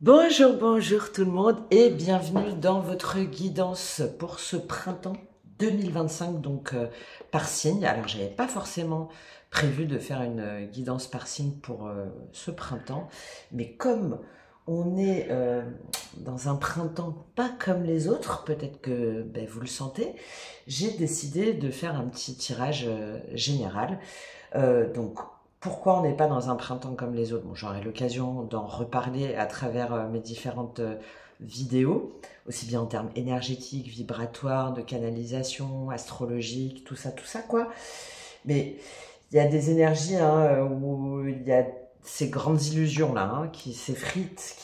Bonjour, bonjour tout le monde et bienvenue dans votre guidance pour ce printemps 2025, donc par signe. Alors, j'avais pas forcément prévu de faire une guidance par signe pour ce printemps, mais comme on est dans un printemps pas comme les autres, peut-être que vous le sentez, j'ai décidé de faire un petit tirage général. Donc, pourquoi on n'est pas dans un printemps comme les autres? Bon, j'aurai l'occasion d'en reparler à travers mes différentes vidéos, aussi bien en termes énergétiques, vibratoires, de canalisation, astrologique, tout ça, quoi. Mais il y a des énergies où il y a ces grandes illusions là qui s'effritent,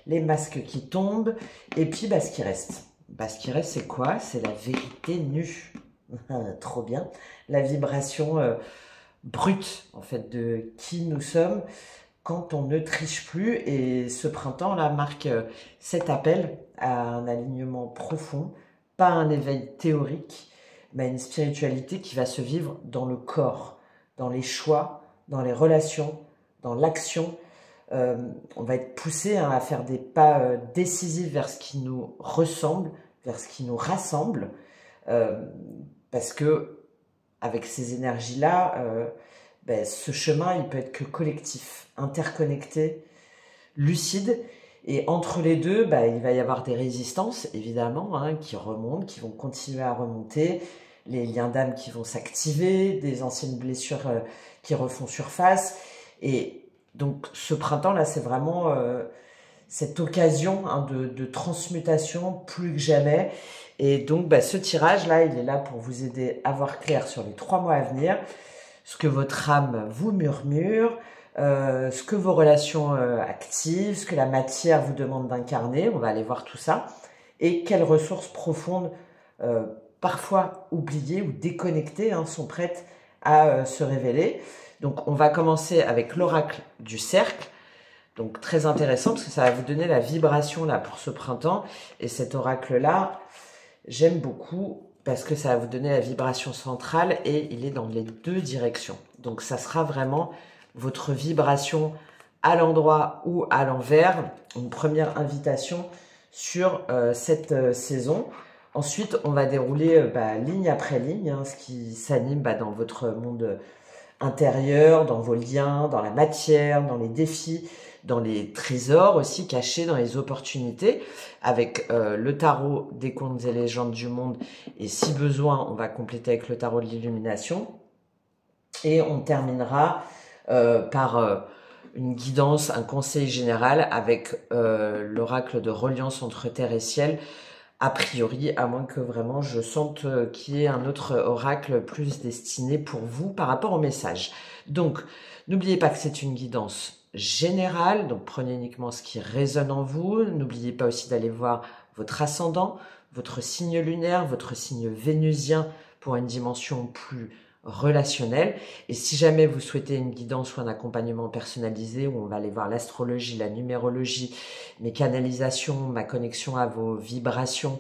les masques qui tombent, et puis ce qui reste. Ce qui reste, c'est quoi? C'est la vérité nue. Trop bien. La vibration brute en fait de qui nous sommes quand on ne triche plus. Et ce printemps-là marque cet appel à un alignement profond, pas un éveil théorique, mais une spiritualité qui va se vivre dans le corps, dans les choix, dans les relations, dans l'action. On va être poussé à faire des pas décisifs vers ce qui nous ressemble, vers ce qui nous rassemble, euh, parce que avec ces énergies-là, ce chemin, il peut être que collectif, interconnecté, lucide. Et entre les deux, il va y avoir des résistances, évidemment, qui remontent, qui vont continuer à remonter, les liens d'âme qui vont s'activer, des anciennes blessures qui refont surface. Et donc, ce printemps-là, c'est vraiment cette occasion de transmutation plus que jamais. Et donc, ce tirage-là, il est là pour vous aider à voir clair sur les 3 mois à venir, ce que votre âme vous murmure, ce que vos relations activent, ce que la matière vous demande d'incarner. On va aller voir tout ça. Et quelles ressources profondes, euh, parfois oubliées ou déconnectées, sont prêtes à se révéler. Donc, on va commencer avec l'oracle du cercle. Donc, très intéressant parce que ça va vous donner la vibration là pour ce printemps. Et cet oracle-là, j'aime beaucoup parce que ça va vous donner la vibration centrale et il est dans les deux directions. Donc ça sera vraiment votre vibration à l'endroit ou à l'envers. Une première invitation sur cette saison. Ensuite, on va dérouler ligne après ligne, ce qui s'anime dans votre monde intérieur, dans vos liens, dans la matière, dans les défis, dans les trésors aussi cachés, dans les opportunités, avec le tarot des contes et légendes du monde. Et si besoin, on va compléter avec le tarot de l'illumination. Et on terminera par une guidance, un conseil général avec l'oracle de reliance entre terre et ciel, a priori, à moins que vraiment je sente qu'il y ait un autre oracle plus destiné pour vous par rapport au message. Donc, n'oubliez pas que c'est une guidance générale, donc prenez uniquement ce qui résonne en vous. N'oubliez pas aussi d'aller voir votre ascendant, votre signe lunaire, votre signe vénusien pour une dimension plus relationnelle. Et si jamais vous souhaitez une guidance ou un accompagnement personnalisé, où on va aller voir l'astrologie, la numérologie, mes canalisations, ma connexion à vos vibrations,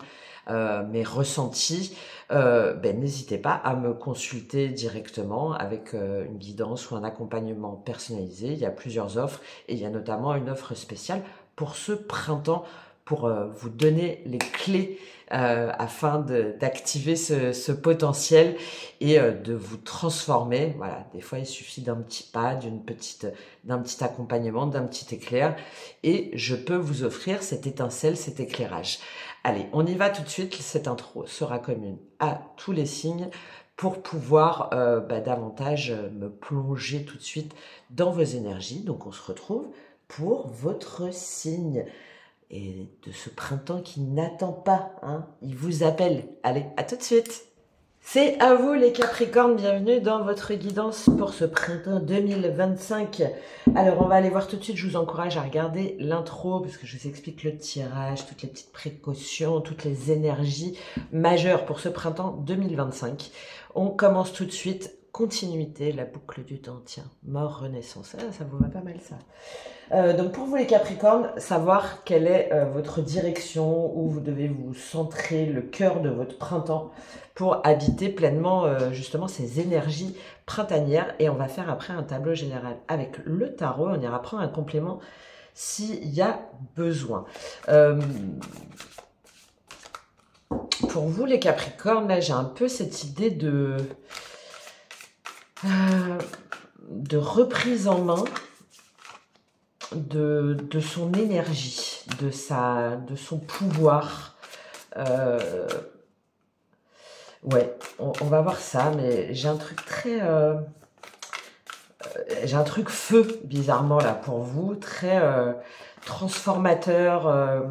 mes ressentis, n'hésitez pas à me consulter directement avec une guidance ou un accompagnement personnalisé. Il y a plusieurs offres et il y a notamment une offre spéciale pour ce printemps pour vous donner les clés afin d'activer ce potentiel et de vous transformer. Voilà, des fois il suffit d'un petit pas, d'un petit accompagnement, d'un petit éclair et je peux vous offrir cette étincelle, cet éclairage. Allez, on y va tout de suite. Cette intro sera commune à tous les signes pour pouvoir davantage me plonger tout de suite dans vos énergies. Donc on se retrouve pour votre signe et de ce printemps qui n'attend pas, il vous appelle. Allez, à tout de suite. C'est à vous les Capricornes, bienvenue dans votre guidance pour ce printemps 2025. Alors on va aller voir tout de suite, je vous encourage à regarder l'intro parce que je vous explique le tirage, toutes les petites précautions, toutes les énergies majeures pour ce printemps 2025. On commence tout de suite, continuité, la boucle du temps, tiens, mort, renaissance, ça vous va pas mal ça. Donc pour vous les Capricornes, savoir quelle est votre direction, où vous devez vous centrer, le cœur de votre printemps pour habiter pleinement justement ces énergies printanières. Et on va faire après un tableau général avec le tarot. On ira prendre un complément s'il y a besoin. Pour vous, les Capricornes, là, j'ai un peu cette idée de reprise en main de son énergie, de son pouvoir. Ouais, on va voir ça, mais j'ai un truc très... j'ai un truc feu, bizarrement, là, pour vous, très transformateur,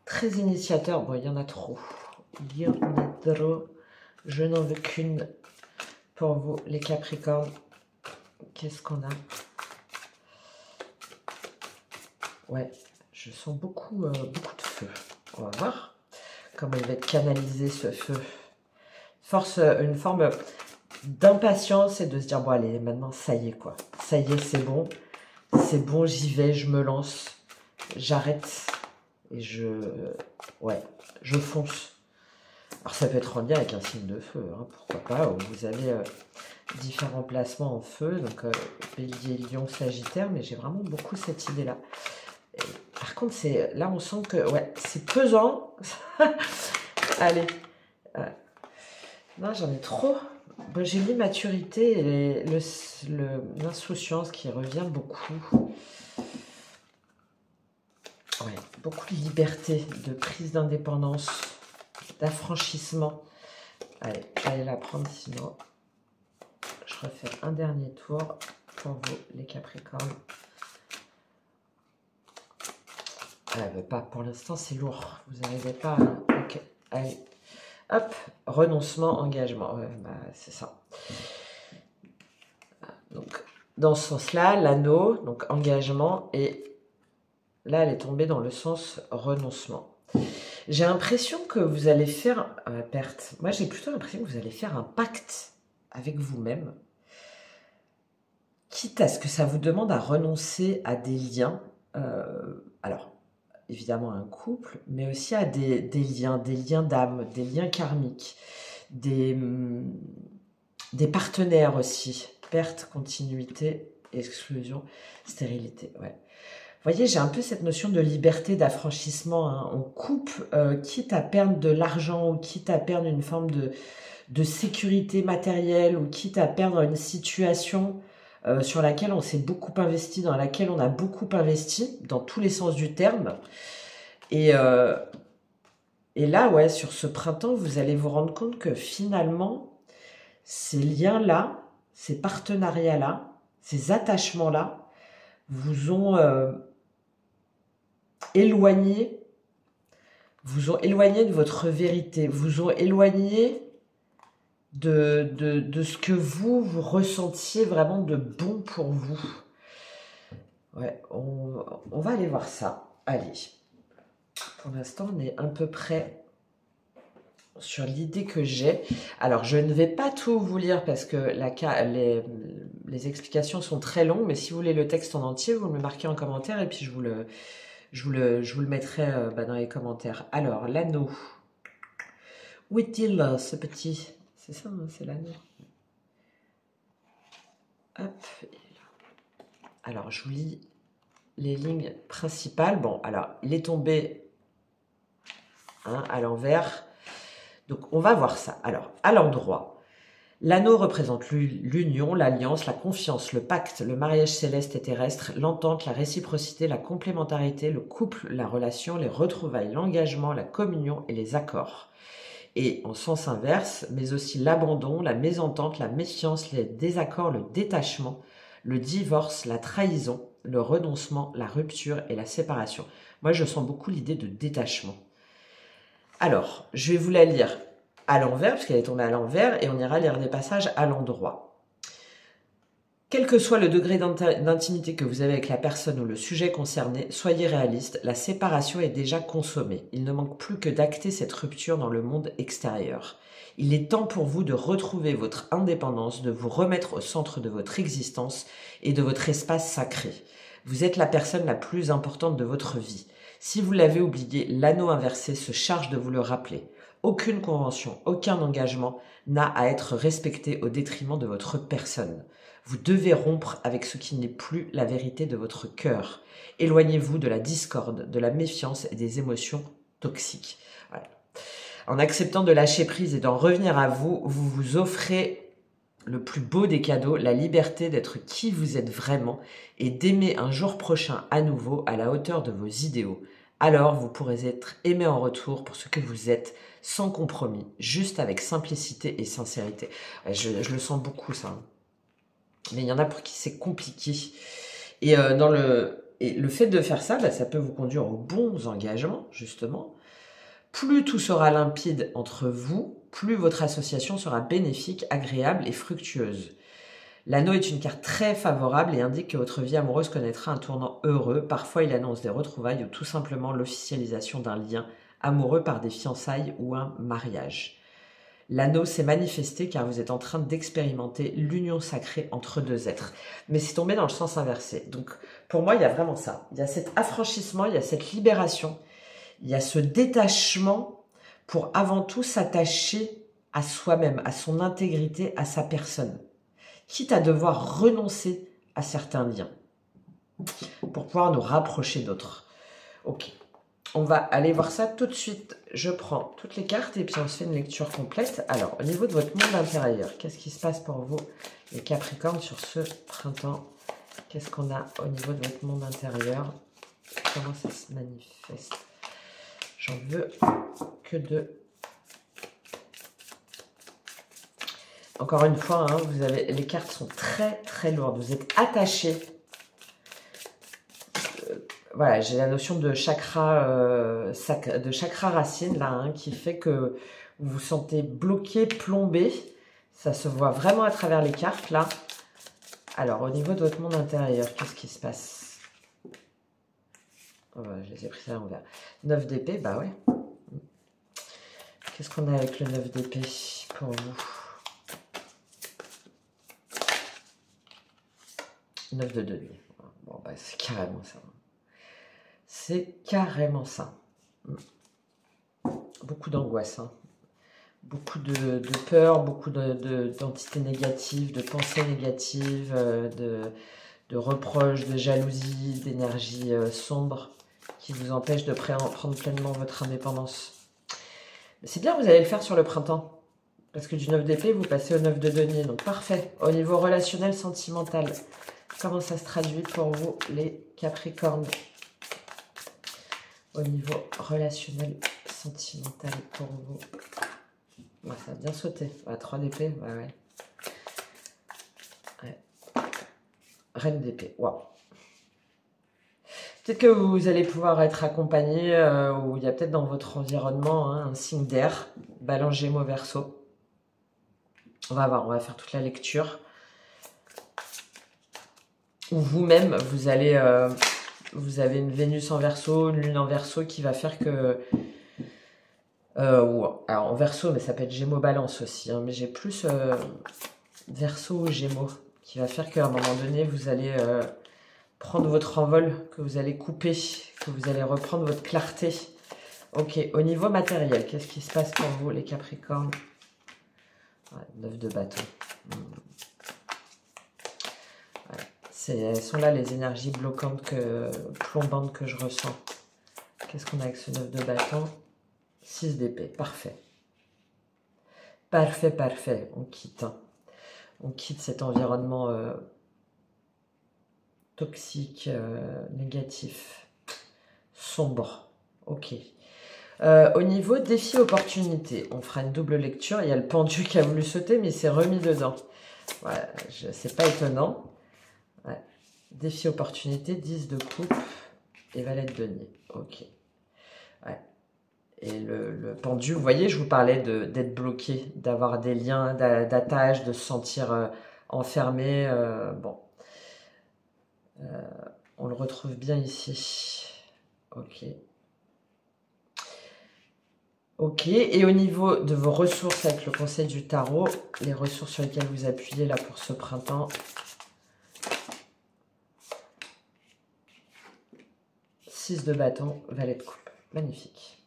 très initiateur. Bon, il y en a trop. Il y en a trop. Je n'en veux qu'une pour vous, les Capricornes. Qu'est-ce qu'on a? Ouais, je sens beaucoup de feu. On va voir comment il va être canalisé, ce feu. Une forme d'impatience et de se dire, bon allez, maintenant ça y est quoi. Ça y est, c'est bon, j'y vais, je me lance, j'arrête et je fonce. Alors ça peut être en lien avec un signe de feu, hein, pourquoi pas, où vous avez différents placements en feu, donc Bélier, Lion, Sagittaire, mais j'ai vraiment beaucoup cette idée-là. Par contre, là on sent que ouais, c'est pesant. Allez. Non, j'en ai trop. Bon, j'ai l'immaturité et l'insouciance qui revient beaucoup. Ouais, beaucoup de liberté, de prise d'indépendance, d'affranchissement. Allez, j'allais la prendre sinon. Je refais un dernier tour pour vous, les Capricornes. Ah, pas pour l'instant, c'est lourd. Vous n'arrivez pas à... Ok, allez. Hop, renoncement, engagement. Ouais, bah, c'est ça. Donc, dans ce sens-là, l'anneau, donc engagement, et là, elle est tombée dans le sens renoncement. J'ai l'impression que vous allez faire perte. Moi, j'ai plutôt l'impression que vous allez faire un pacte avec vous-même, quitte à ce que ça vous demande à renoncer à des liens. Alors, évidemment un couple, mais aussi à des liens d'âme, des liens karmiques, des partenaires aussi. Perte, continuité, exclusion, stérilité. Ouais. Vous voyez, j'ai un peu cette notion de liberté, d'affranchissement. Hein. On coupe, quitte à perdre de l'argent ou quitte à perdre une forme de sécurité matérielle ou quitte à perdre une situation sur laquelle on s'est beaucoup investi, dans laquelle on a beaucoup investi, dans tous les sens du terme. Et là, ouais, sur ce printemps, vous allez vous rendre compte que finalement, ces liens-là, ces partenariats-là, ces attachements-là, vous ont éloigné de votre vérité, vous ont éloigné de ce que vous ressentiez vraiment de bon pour vous. Ouais, on va aller voir ça. Allez. Pour l'instant, on est à peu près sur l'idée que j'ai. Alors, je ne vais pas tout vous lire parce que les explications sont très longues, mais si vous voulez le texte en entier, vous me le marquez en commentaire et puis je vous le mettrai dans les commentaires. Alors, l'anneau. Où est-il, ce petit? C'est ça, hein, c'est l'anneau. Hop. Alors, je vous lis les lignes principales. Bon, alors, il est tombé à l'envers. Donc, on va voir ça. Alors, à l'endroit, l'anneau représente l'union, l'alliance, la confiance, le pacte, le mariage céleste et terrestre, l'entente, la réciprocité, la complémentarité, le couple, la relation, les retrouvailles, l'engagement, la communion et les accords. Et en sens inverse, mais aussi l'abandon, la mésentente, la méfiance, les désaccords, le détachement, le divorce, la trahison, le renoncement, la rupture et la séparation. Moi, je sens beaucoup l'idée de détachement. Alors, je vais vous la lire à l'envers, parce qu'elle est tombée à l'envers, et on ira lire des passages à l'endroit. Quel que soit le degré d'intimité que vous avez avec la personne ou le sujet concerné, soyez réaliste, la séparation est déjà consommée. Il ne manque plus que d'acter cette rupture dans le monde extérieur. Il est temps pour vous de retrouver votre indépendance, de vous remettre au centre de votre existence et de votre espace sacré. Vous êtes la personne la plus importante de votre vie. Si vous l'avez oublié, l'anneau inversé se charge de vous le rappeler. Aucune convention, aucun engagement n'a à être respecté au détriment de votre personne. Vous devez rompre avec ce qui n'est plus la vérité de votre cœur. Éloignez-vous de la discorde, de la méfiance et des émotions toxiques. Voilà. En acceptant de lâcher prise et d'en revenir à vous, vous vous offrez le plus beau des cadeaux, la liberté d'être qui vous êtes vraiment et d'aimer un jour prochain à nouveau à la hauteur de vos idéaux. Alors vous pourrez être aimé en retour pour ce que vous êtes, sans compromis, juste avec simplicité et sincérité. Je le sens beaucoup ça. Mais il y en a pour qui c'est compliqué. Et le fait de faire ça, ça peut vous conduire aux bons engagements, justement. Plus tout sera limpide entre vous, plus votre association sera bénéfique, agréable et fructueuse. L'anneau est une carte très favorable et indique que votre vie amoureuse connaîtra un tournant heureux. Parfois, il annonce des retrouvailles ou tout simplement l'officialisation d'un lien amoureux par des fiançailles ou un mariage. L'anneau s'est manifesté car vous êtes en train d'expérimenter l'union sacrée entre deux êtres. Mais c'est tombé dans le sens inversé. Donc, pour moi, il y a vraiment ça. Il y a cet affranchissement, il y a cette libération, il y a ce détachement pour avant tout s'attacher à soi-même, à son intégrité, à sa personne. Quitte à devoir renoncer à certains liens pour pouvoir nous rapprocher d'autres. Ok. On va aller voir ça tout de suite. Je prends toutes les cartes et puis on se fait une lecture complète. Alors, au niveau de votre monde intérieur, qu'est-ce qui se passe pour vous, les Capricornes, sur ce printemps? Qu'est-ce qu'on a au niveau de votre monde intérieur? Comment ça se manifeste? J'en veux que deux. Encore une fois, hein, les cartes sont très très lourdes. Vous êtes attachés. Voilà, j'ai la notion de chakra, racine là, hein, qui fait que vous vous sentez bloqué, plombé. Ça se voit vraiment à travers les cartes là. Alors, au niveau de votre monde intérieur, qu'est-ce qui se passe? Oh, je les ai pris ça à l'envers. 9 d'épée, bah ouais. Qu'est-ce qu'on a avec le 9 d'épée pour vous? 9 de denier. Bon, bah c'est carrément ça. C'est carrément ça. Beaucoup d'angoisse, hein. Beaucoup de peur, beaucoup d'entités négatives, de pensées négatives, de reproches, de jalousie, d'énergie sombre qui vous empêche de prendre pleinement votre indépendance. C'est bien, vous allez le faire sur le printemps. Parce que du 9 d'épée, vous passez au 9 de denier. Donc parfait. Au niveau relationnel, sentimental, comment ça se traduit pour vous, les Capricornes? Au niveau relationnel, sentimental pour vous. Ouais, ça a bien sauté. Ouais, 3 d'épée, ouais. Reine d'épée, waouh. Peut-être que vous allez pouvoir être accompagné, ou il y a peut-être dans votre environnement hein, un signe d'air, Balance, Gémeaux, Verseau. On va voir, on va faire toute la lecture. Ou vous-même, vous avez une Vénus en Verseau, une Lune en Verseau qui va faire que... alors en Verseau, mais ça peut être Gémeaux, Balance aussi. Hein, mais j'ai plus Verseau ou Gémeaux qui va faire qu'à un moment donné, vous allez prendre votre envol, que vous allez couper, que vous allez reprendre votre clarté. Ok, au niveau matériel, qu'est-ce qui se passe pour vous, les Capricornes? Ouais, 9 de bâton. Elles sont là les énergies bloquantes, plombantes que je ressens. Qu'est-ce qu'on a avec ce 9 de bâton? 6 d'épée, parfait. Parfait, parfait. On quitte. Hein. On quitte cet environnement toxique, négatif, sombre. Ok. Au niveau défi opportunité, on fera une double lecture. Il y a le pendu qui a voulu sauter, mais il s'est remis dedans. Voilà, c'est pas étonnant. Ouais. Défi opportunité, 10 de coupe et valet de denier. Ok. Ouais. Et le pendu, vous voyez, je vous parlais d'être bloqué, d'avoir des liens d'attache, de se sentir enfermé. Bon. On le retrouve bien ici. Ok. Ok, et au niveau de vos ressources avec le conseil du tarot, les ressources sur lesquelles vous appuyez là pour ce printemps. 6 de bâton, valet de coupe. Magnifique.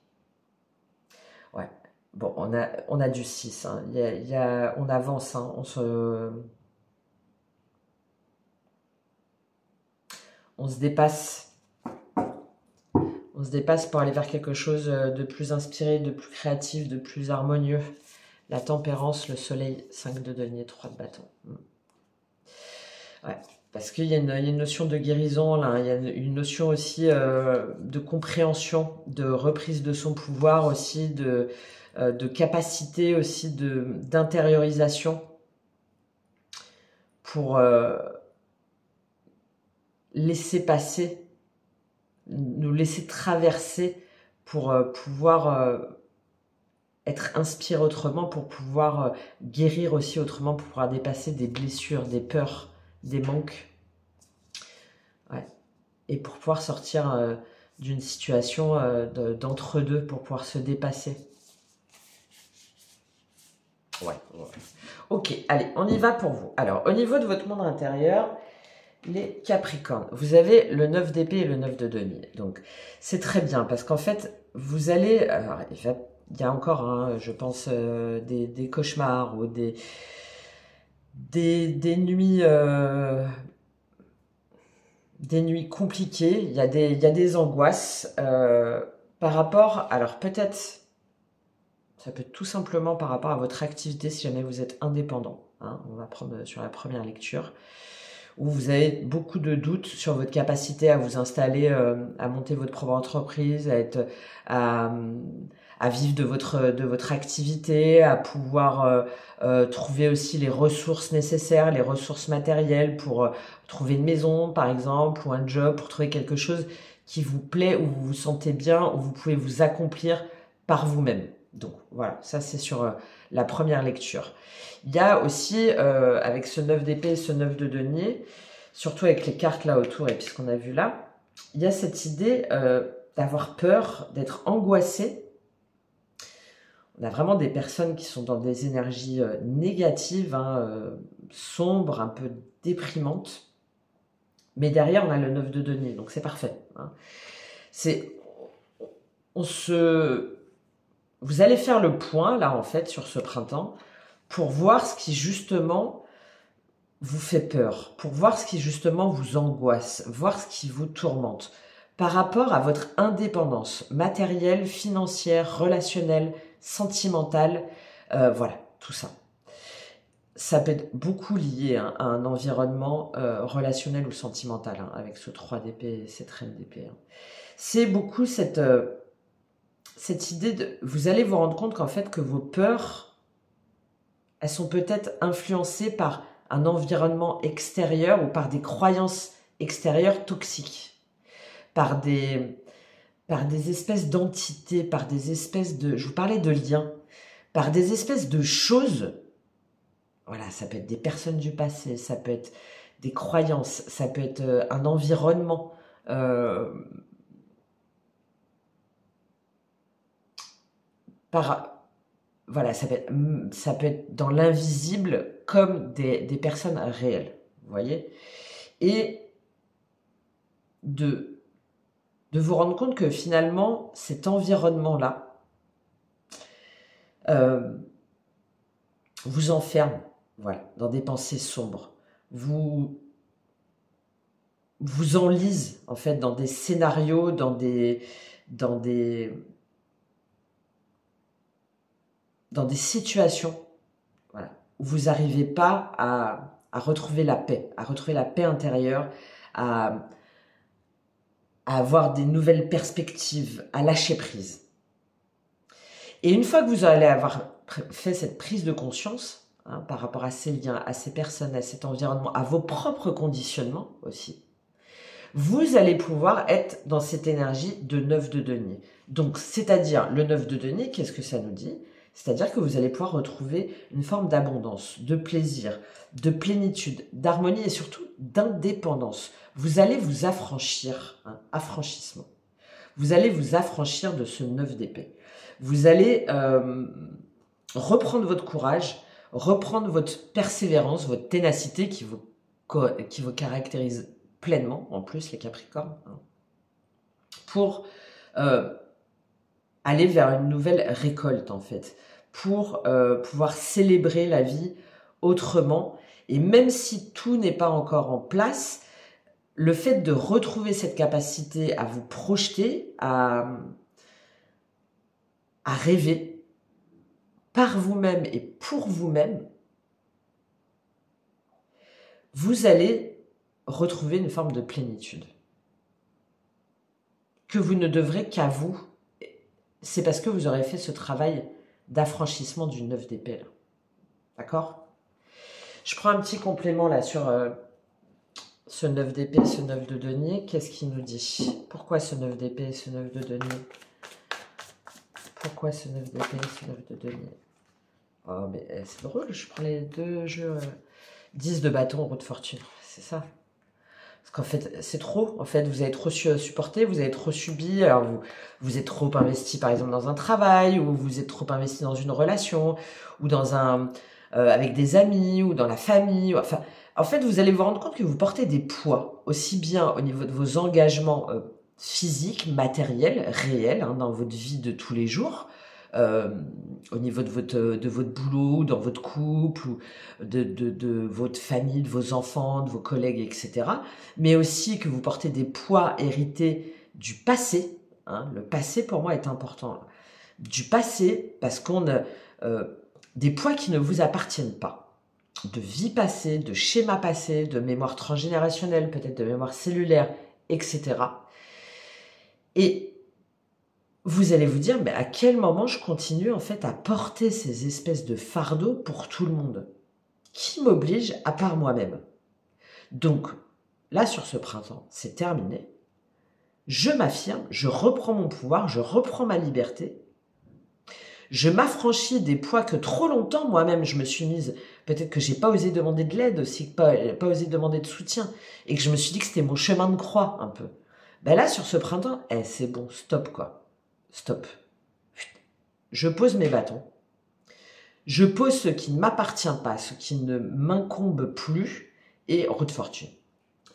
Ouais. Bon, on a du 6. Hein. On avance. Hein. on se dépasse. On se dépasse pour aller vers quelque chose de plus inspiré, de plus créatif, de plus harmonieux. La tempérance, le soleil, 5 de denier, 3 de bâton. Ouais, parce qu'il y a une notion de guérison, là, il y a une notion aussi de compréhension, de reprise de son pouvoir aussi, de capacité aussi d'intériorisation pour laisser passer, nous laisser traverser pour pouvoir être inspiré autrement, pour pouvoir guérir aussi autrement, pour pouvoir dépasser des blessures, des peurs, des manques. Ouais. Et pour pouvoir sortir d'une situation d'entre-deux, pour pouvoir se dépasser. Ouais. Ok, allez, on y va pour vous. Alors, au niveau de votre monde intérieur, les Capricornes, vous avez le 9 d'épée et le 9 de denier. Donc, c'est très bien parce qu'en fait, vous allez... Alors, il y a encore, hein, je pense, des cauchemars ou des nuits... des nuits compliquées, il y a des angoisses par rapport... Alors, peut-être... Ça peut être tout simplement par rapport à votre activité si jamais vous êtes indépendant. Hein, on va prendre sur la première lecture. Où vous avez beaucoup de doutes sur votre capacité à vous installer, à monter votre propre entreprise, à vivre de votre activité, à pouvoir trouver aussi les ressources nécessaires, les ressources matérielles pour trouver une maison, par exemple, ou un job, pour trouver quelque chose qui vous plaît, où vous vous sentez bien, où vous pouvez vous accomplir par vous-même. Donc voilà, ça c'est sur la première lecture. Il y a aussi, avec ce 9 d'épée et ce 9 de denier, surtout avec les cartes là autour et puis ce qu'on a vu là, il y a cette idée d'avoir peur, d'être angoissé. On a vraiment des personnes qui sont dans des énergies négatives, hein, sombres, un peu déprimantes. Mais derrière, on a le 9 de denier, donc c'est parfait. Hein. Vous allez faire le point, là, en fait, sur ce printemps, pour voir ce qui, justement, vous fait peur, pour voir ce qui, justement, vous angoisse, voir ce qui vous tourmente, par rapport à votre indépendance matérielle, financière, relationnelle, sentimentale, voilà, tout ça. Ça peut être beaucoup lié hein, à un environnement relationnel ou sentimental, hein, avec ce 3 d'épée et cette reine d'épée. Hein. C'est beaucoup cette idée de... Vous allez vous rendre compte qu'en fait, que vos peurs, elles sont peut-être influencées par un environnement extérieur ou par des croyances extérieures toxiques, par des espèces d'entités, par des espèces de... Je vous parlais de liens, par des espèces de choses. Voilà, ça peut être des personnes du passé, ça peut être des croyances, ça peut être un environnement... Voilà, ça peut être dans l'invisible comme des personnes réelles, vous voyez. Et de vous rendre compte que finalement, cet environnement-là vous enferme, voilà, dans des pensées sombres, vous enlise, en fait, dans des scénarios, dans des situations voilà, où vous n'arrivez pas à retrouver la paix intérieure, à avoir des nouvelles perspectives, à lâcher prise. Et une fois que vous allez avoir fait cette prise de conscience hein, par rapport à ces liens, à ces personnes, à cet environnement, à vos propres conditionnements aussi, vous allez pouvoir être dans cette énergie de 9 de denier. Donc, c'est-à-dire, le 9 de denier, qu'est-ce que ça nous dit ? C'est-à-dire que vous allez pouvoir retrouver une forme d'abondance, de plaisir, de plénitude, d'harmonie et surtout d'indépendance. Vous allez vous affranchir, hein, affranchissement. Vous allez vous affranchir de ce 9 d'épée. Vous allez reprendre votre courage, reprendre votre persévérance, votre ténacité qui vous caractérise pleinement, en plus, les Capricornes, hein, pour aller vers une nouvelle récolte, en fait, pour pouvoir célébrer la vie autrement. Et même si tout n'est pas encore en place, le fait de retrouver cette capacité à vous projeter, à rêver par vous-même et pour vous-même, vous allez retrouver une forme de plénitude que vous ne devrez qu'à vous. C'est parce que vous aurez fait ce travail d'affranchissement du 9 d'épée. D'accord? Je prends un petit complément là sur ce 9 d'épée, ce 9 de denier. Qu'est-ce qu'il nous dit? Pourquoi ce 9 d'épée et ce 9 de denier? Pourquoi ce 9 d'épée et ce 9 de denier? Oh, mais c'est drôle, je prends les deux jeux 10 de bâton, roue de fortune. C'est ça. Parce qu'en fait, c'est trop. En fait, vous avez trop supporté, vous avez trop subi. Alors, vous êtes trop investi, par exemple, dans un travail, ou vous êtes trop investi dans une relation, ou dans avec des amis, ou dans la famille. Enfin, en fait, vous allez vous rendre compte que vous portez des poids, aussi bien au niveau de vos engagements physiques, matériels, réels, hein, dans votre vie de tous les jours, au niveau de votre boulot, dans votre couple, ou de votre famille, de vos enfants, de vos collègues, etc. Mais aussi que vous portez des poids hérités du passé. Hein, le passé, pour moi, est important. Du passé, parce qu'on a des poids qui ne vous appartiennent pas. De vie passée, de schéma passé, de mémoire transgénérationnelle, peut-être de mémoire cellulaire, etc. Et vous allez vous dire, mais à quel moment je continue en fait à porter ces espèces de fardeaux pour tout le monde? Qui m'oblige à part moi-même? Donc, là, sur ce printemps, c'est terminé. Je m'affirme, je reprends mon pouvoir, je reprends ma liberté. Je m'affranchis des poids que trop longtemps, moi-même, je me suis mise. Peut-être que j'ai pas osé demander de l'aide aussi, pas osé demander de soutien. Et que je me suis dit que c'était mon chemin de croix, un peu. Ben là, sur ce printemps, c'est bon, stop, quoi. Stop. Je pose mes bâtons. Je pose ce qui ne m'appartient pas, ce qui ne m'incombe plus, et roue de fortune.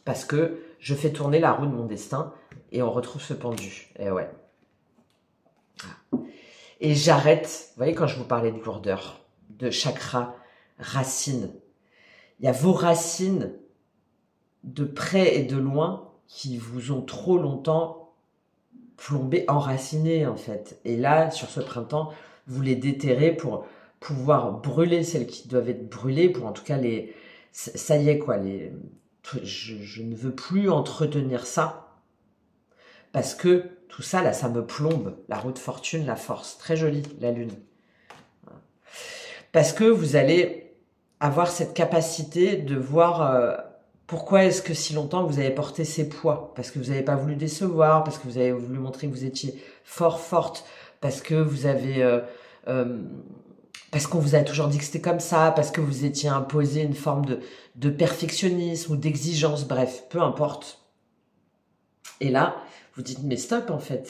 Parce que je fais tourner la roue de mon destin et on retrouve ce pendu. Et ouais. Et j'arrête, vous voyez, quand je vous parlais de lourdeur, de chakra, racines. Il y a vos racines de près et de loin qui vous ont trop longtemps plombé, enraciné en fait. Et là, sur ce printemps, vous les déterrez pour pouvoir brûler celles qui doivent être brûlées, pour en tout cas les... Ça y est quoi, je ne veux plus entretenir ça, parce que tout ça là, ça me plombe. La roue de fortune, la force, très jolie, la lune. Parce que vous allez avoir cette capacité de voir... pourquoi est-ce que si longtemps vous avez porté ces poids? Parce que vous n'avez pas voulu décevoir, parce que vous avez voulu montrer que vous étiez forte, parce que vous avez... parce qu'on vous a toujours dit que c'était comme ça, parce que vous étiez imposé une forme de perfectionnisme ou d'exigence, bref, peu importe. Et là, vous dites, mais stop en fait,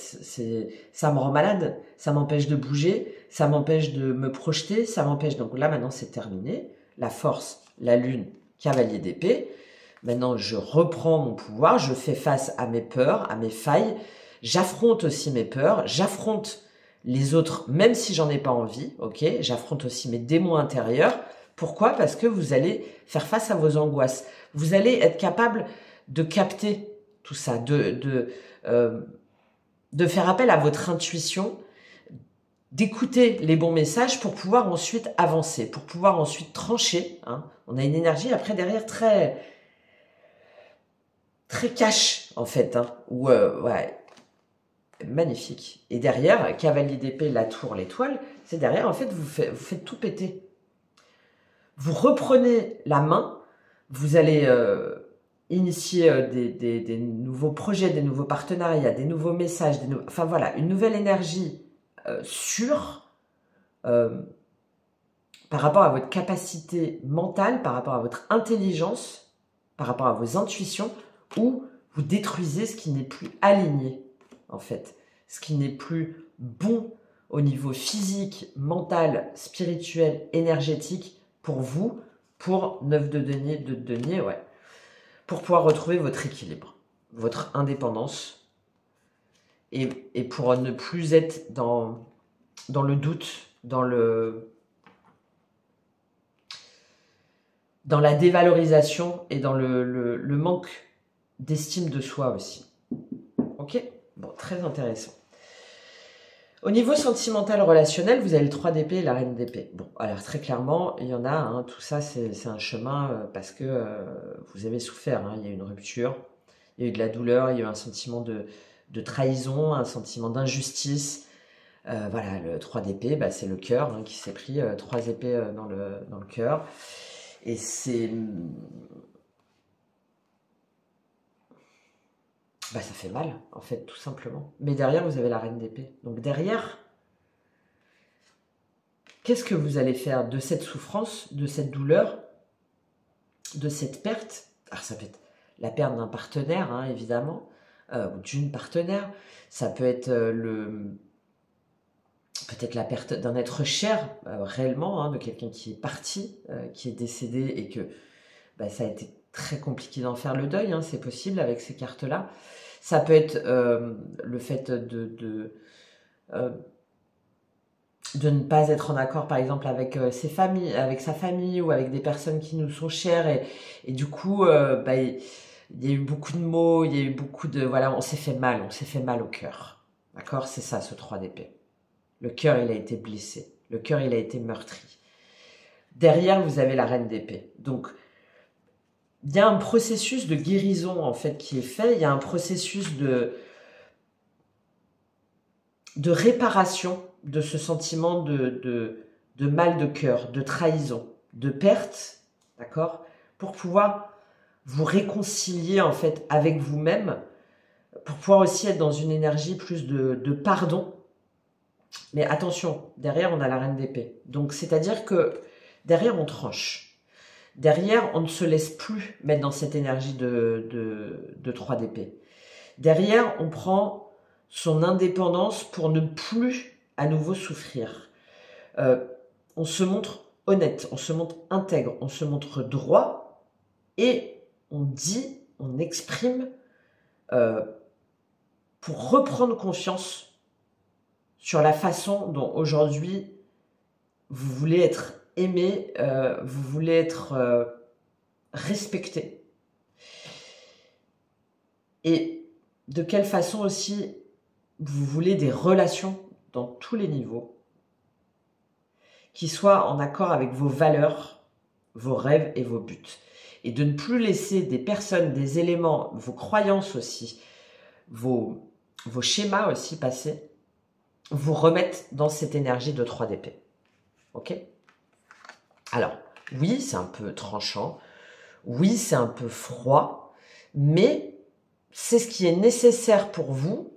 ça me rend malade, ça m'empêche de bouger, ça m'empêche de me projeter, ça m'empêche... Donc là, maintenant, c'est terminé. La force, la lune, cavalier d'épée. Maintenant, je reprends mon pouvoir, je fais face à mes peurs, à mes failles. J'affronte aussi mes peurs, j'affronte les autres, même si j'en ai pas envie, ok? J'affronte aussi mes démons intérieurs. Pourquoi? Parce que vous allez faire face à vos angoisses. Vous allez être capable de capter tout ça, de faire appel à votre intuition, d'écouter les bons messages pour pouvoir ensuite avancer, pour pouvoir ensuite trancher. Hein. On a une énergie après derrière très cash en fait, hein, où ouais, magnifique. Et derrière, cavalier d'épée, la tour, l'étoile, c'est derrière en fait vous faites tout péter. Vous reprenez la main, vous allez initier des nouveaux projets, des nouveaux partenariats, des nouveaux messages, enfin voilà, une nouvelle énergie sûre par rapport à votre capacité mentale, par rapport à votre intelligence, par rapport à vos intuitions, où vous détruisez ce qui n'est plus aligné, en fait, ce qui n'est plus bon au niveau physique, mental, spirituel, énergétique pour vous, pour 9 de denier, ouais, pour pouvoir retrouver votre équilibre, votre indépendance, et pour ne plus être dans le doute, dans la dévalorisation et dans le manque d'estime de soi aussi. Ok? Bon, très intéressant. Au niveau sentimental relationnel, vous avez le 3 d'épée et la reine d'épée. Bon, alors très clairement, il y en a, hein, tout ça c'est un chemin parce que vous avez souffert, hein, il y a eu une rupture, il y a eu de la douleur, il y a eu un sentiment de trahison, un sentiment d'injustice. Voilà, le 3 d'épée, bah, c'est le cœur hein, qui s'est pris 3 épées dans le cœur. Et c'est... Bah, ça fait mal, en fait, tout simplement. Mais derrière, vous avez la reine d'épée. Donc derrière, qu'est-ce que vous allez faire de cette souffrance, de cette douleur, de cette perte? Alors ça peut être la perte d'un partenaire, hein, évidemment, ou d'une partenaire. Ça peut être peut-être la perte d'un être cher, réellement, hein, de quelqu'un qui est parti, qui est décédé et que bah, ça a été très compliqué d'en faire le deuil, hein, c'est possible avec ces cartes-là. Ça peut être le fait de ne pas être en accord, par exemple, avec ses familles, avec sa famille ou avec des personnes qui nous sont chères. Et du coup, bah, il y a eu beaucoup de mots, il y a eu beaucoup de... Voilà, on s'est fait mal au cœur. D'accord? C'est ça, ce 3 d'épée. Le cœur, il a été blessé. Le cœur, il a été meurtri. Derrière, vous avez la reine d'épée. Donc, il y a un processus de guérison, en fait, qui est fait. Il y a un processus de réparation de ce sentiment de mal de cœur, de trahison, de perte, d'accord? Pour pouvoir vous réconcilier, en fait, avec vous-même, pour pouvoir aussi être dans une énergie plus de pardon. Mais attention, derrière, on a la reine d'épée. Donc, c'est-à-dire que derrière, on tranche. Derrière, on ne se laisse plus mettre dans cette énergie de 3 d'épée. Derrière, on prend son indépendance pour ne plus à nouveau souffrir. On se montre honnête, on se montre intègre, on se montre droit et on dit, on exprime pour reprendre confiance sur la façon dont aujourd'hui vous voulez être aimé, vous voulez être respecté. Et de quelle façon aussi vous voulez des relations dans tous les niveaux qui soient en accord avec vos valeurs, vos rêves et vos buts. Et de ne plus laisser des personnes, des éléments, vos croyances aussi, vos schémas aussi passés, vous remettre dans cette énergie de 3 d'épée. Ok? Alors, oui, c'est un peu tranchant, oui, c'est un peu froid, mais c'est ce qui est nécessaire pour vous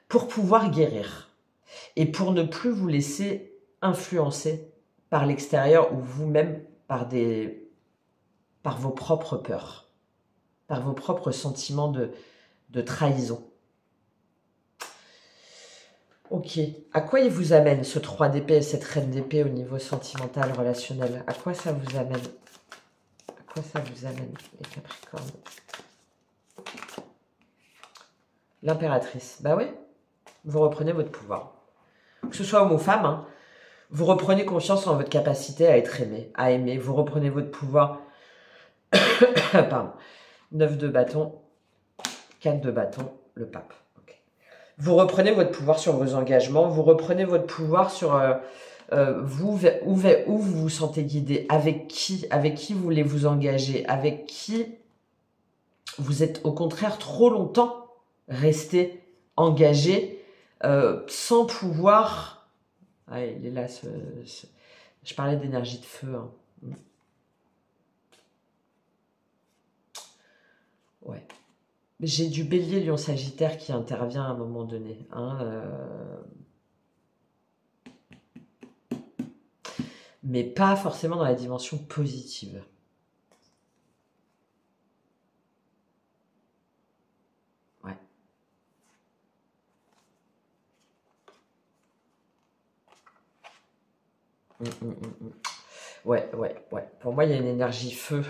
pour pouvoir guérir et pour ne plus vous laisser influencer par l'extérieur ou vous-même par vos propres peurs, par vos propres sentiments de trahison. Ok. À quoi il vous amène ce 3 d'épée et cette reine d'épée au niveau sentimental, relationnel? À quoi ça vous amène? À quoi ça vous amène, les Capricornes? L'impératrice. Bah oui, vous reprenez votre pouvoir. Que ce soit homme ou femme, hein, vous reprenez confiance en votre capacité à être aimé, à aimer. Vous reprenez votre pouvoir. Pardon. 9 de bâton, 4 de bâton, le pape. Okay. Vous reprenez votre pouvoir sur vos engagements, vous reprenez votre pouvoir sur où vous vous sentez guidé, avec qui vous voulez vous engager, avec qui vous êtes au contraire trop longtemps resté engagé sans pouvoir... Ah, il est là, je parlais d'énergie de feu. Hein. Ouais. J'ai du bélier, lion, sagittaire qui intervient à un moment donné. Hein, mais pas forcément dans la dimension positive. Ouais. Ouais. Pour moi, il y a une énergie feu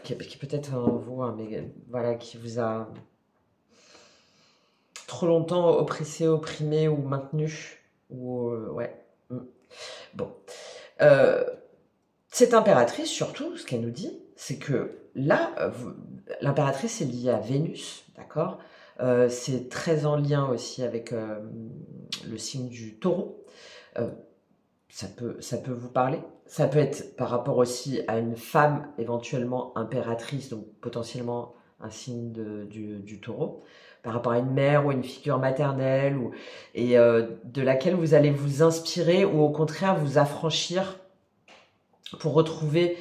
qui est peut-être en vous, hein, mais voilà, qui vous a trop longtemps oppressé, opprimé ou maintenu. Ou, ouais. Bon. Cette impératrice, surtout, ce qu'elle nous dit, c'est que l'impératrice est liée à Vénus, d'accord? C'est très en lien aussi avec le signe du taureau. Euh, ça peut vous parler. Ça peut être par rapport aussi à une femme éventuellement impératrice, donc potentiellement un signe du taureau, par rapport à une mère ou une figure maternelle, de laquelle vous allez vous inspirer ou au contraire vous affranchir pour retrouver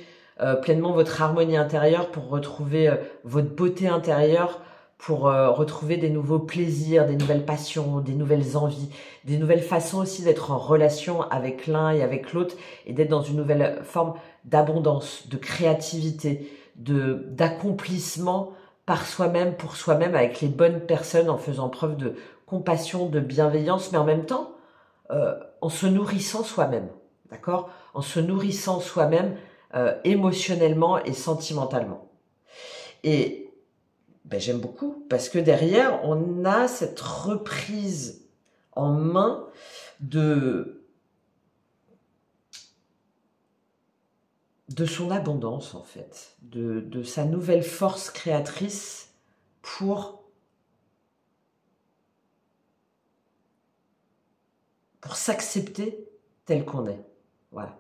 pleinement votre harmonie intérieure, pour retrouver votre beauté intérieure, pour retrouver des nouveaux plaisirs, des nouvelles passions, des nouvelles envies, des nouvelles façons aussi d'être en relation avec l'un et avec l'autre et d'être dans une nouvelle forme d'abondance, de créativité, d'accomplissement par soi-même, pour soi-même, avec les bonnes personnes, en faisant preuve de compassion, de bienveillance, mais en même temps, en se nourrissant soi-même, d'accord? En se nourrissant soi-même émotionnellement et sentimentalement. Et j'aime beaucoup parce que derrière, on a cette reprise en main de son abondance, en fait, de sa nouvelle force créatrice pour s'accepter tel qu'on est. Voilà.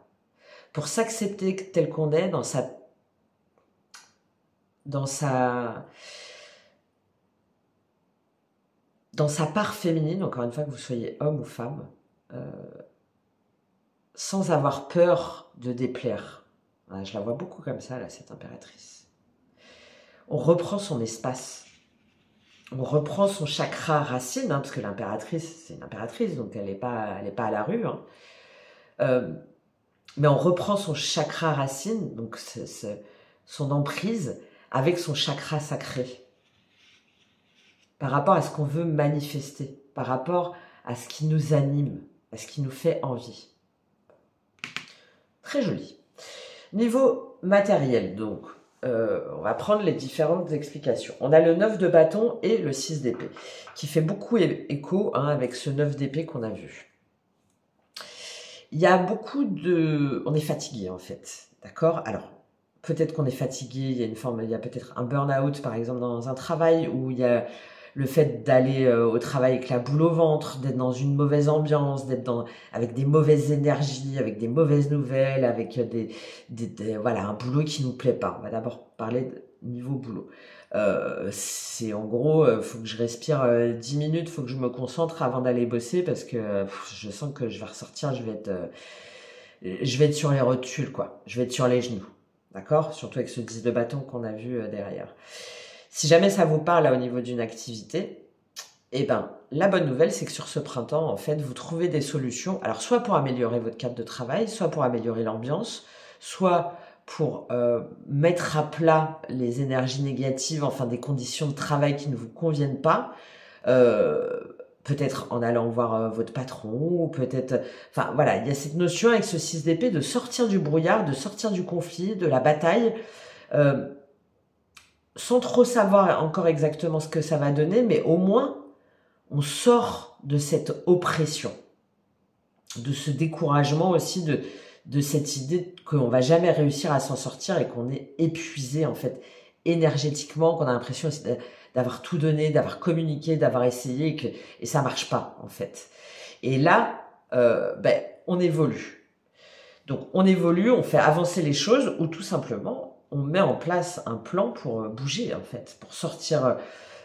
Pour s'accepter tel qu'on est dans sa part féminine, encore une fois que vous soyez homme ou femme, sans avoir peur de déplaire. Voilà, je la vois beaucoup comme ça, là, cette impératrice. On reprend son espace. On reprend son chakra racine, parce que l'impératrice, c'est une impératrice, donc elle n'est pas à la rue. Mais on reprend son chakra racine, donc son emprise, avec son chakra sacré. Par rapport à ce qu'on veut manifester, par rapport à ce qui nous anime, à ce qui nous fait envie. Très joli. Niveau matériel, donc, on va prendre les différentes explications. On a le 9 de bâton et le 6 d'épée, qui fait beaucoup écho avec ce 9 d'épée qu'on a vu. Il y a beaucoup de... On est fatigué, en fait, d'accord? Alors, peut-être qu'on est fatigué, il y a peut-être un burn-out, par exemple, dans un travail où il y a le fait d'aller au travail avec la boule au ventre, d'être dans une mauvaise ambiance, avec des mauvaises énergies, avec des mauvaises nouvelles, avec voilà, un boulot qui nous plaît pas. On va d'abord parler de niveau boulot. C'est en gros, faut que je respire 10 minutes, faut que je me concentre avant d'aller bosser parce que je sens que je vais ressortir, je vais être sur les rotules, quoi. Je vais être sur les genoux. D'accord? Surtout avec ce 10 de bâton qu'on a vu derrière. Si jamais ça vous parle là au niveau d'une activité, la bonne nouvelle, c'est que sur ce printemps, en fait, vous trouvez des solutions. Alors, soit pour améliorer votre cadre de travail, soit pour améliorer l'ambiance, soit pour mettre à plat les énergies négatives, enfin des conditions de travail qui ne vous conviennent pas. Peut-être en allant voir votre patron, ou peut-être... Enfin, voilà, il y a cette notion avec ce 6 d'épée de sortir du brouillard, de sortir du conflit, de la bataille, sans trop savoir encore exactement ce que ça va donner, mais au moins, on sort de cette oppression, de ce découragement aussi, de cette idée qu'on va jamais réussir à s'en sortir et qu'on est épuisé, en fait, énergétiquement, qu'on a l'impression d'avoir tout donné, d'avoir communiqué, d'avoir essayé, et ça marche pas, en fait. Et là, on évolue. Donc, on évolue, on fait avancer les choses, ou tout simplement, on met en place un plan pour bouger, en fait, pour sortir